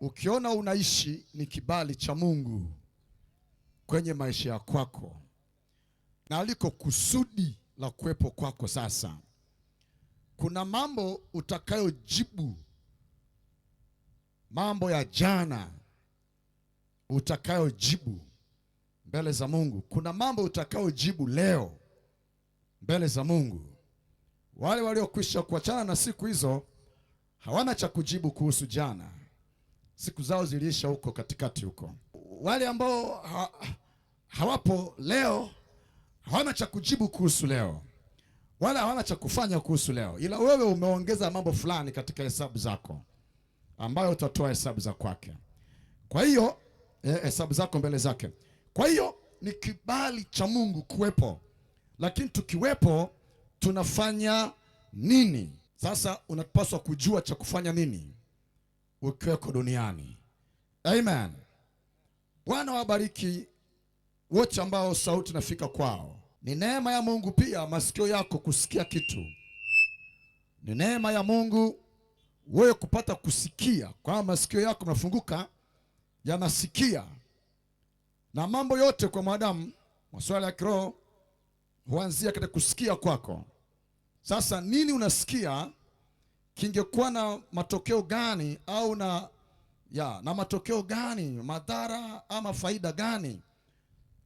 Ukiona unaishi ni kibali cha Mungu kwenye maisha ya kwako, na aliko kusudi la kuwepo kwako. Sasa kuna mambo utakayojibu, mambo ya jana utakayojibu mbele za Mungu. Kuna mambo utakayojibu leo mbele za Mungu. Wale waliokwisha kuachana na siku hizo hawana cha kujibu kuhusu jana. Siku zao ziliisha huko katikati huko. Wale ambao hawapo leo hawana cha kujibu kuhusu leo, wala hawana cha kufanya kuhusu leo, ila wewe umeongeza mambo fulani katika hesabu zako ambayo utatoa hesabu za kwake. Kwa hiyo hesabu zako mbele zake. Kwa hiyo ni kibali cha Mungu kuwepo, lakini tukiwepo tunafanya nini? Sasa unapaswa kujua cha kufanya nini ukiweko duniani. Amen. Bwana wabariki wote ambao sauti nafika kwao. Ni neema ya Mungu pia masikio yako kusikia kitu. Ni neema ya Mungu wewe kupata kusikia, kwa masikio yako nafunguka yanasikia. Na mambo yote kwa mwanadamu, masuala ya kiroho huanzia katika kusikia kwako. Sasa nini unasikia kingekuwa na matokeo gani, au na matokeo gani, madhara ama faida gani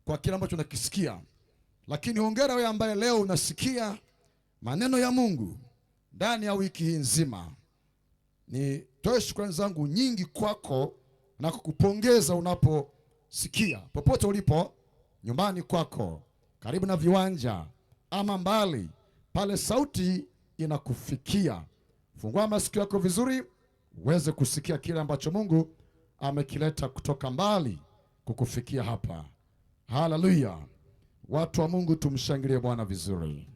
kwa kile ambacho unakisikia? Lakini hongera wewe ambaye leo unasikia maneno ya Mungu ndani ya wiki hii nzima. Nitoe shukrani zangu nyingi kwako na kukupongeza unaposikia popote ulipo, nyumbani kwako, karibu na viwanja ama mbali, pale sauti inakufikia. Fungua masikio yako vizuri uweze kusikia kile ambacho Mungu amekileta kutoka mbali kukufikia hapa. Haleluya. Watu wa Mungu tumshangilie Bwana vizuri.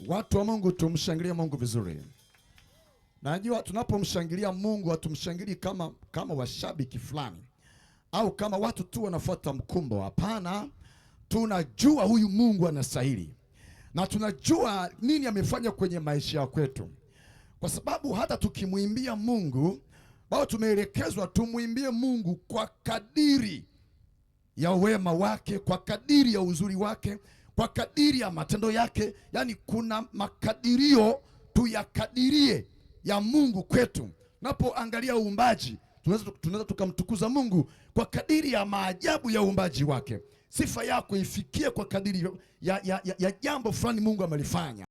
Watu wa Mungu tumshangilie Mungu vizuri. Najua tunapomshangilia Mungu hatumshangilii kama washabiki fulani au kama watu tu wanafuata mkumbo. Hapana, tunajua huyu Mungu anastahili na tunajua nini amefanya kwenye maisha kwetu, kwa sababu hata tukimwimbia Mungu bao tumeelekezwa tumwimbie Mungu kwa kadiri ya wema wake, kwa kadiri ya uzuri wake, kwa kadiri ya matendo yake. Yani kuna makadirio tuyakadirie ya Mungu kwetu. Napoangalia uumbaji tunaweza tukamtukuza Mungu kwa kadiri ya maajabu ya uumbaji wake. Sifa yako ifikie kwa kadiri ya jambo fulani Mungu amelifanya.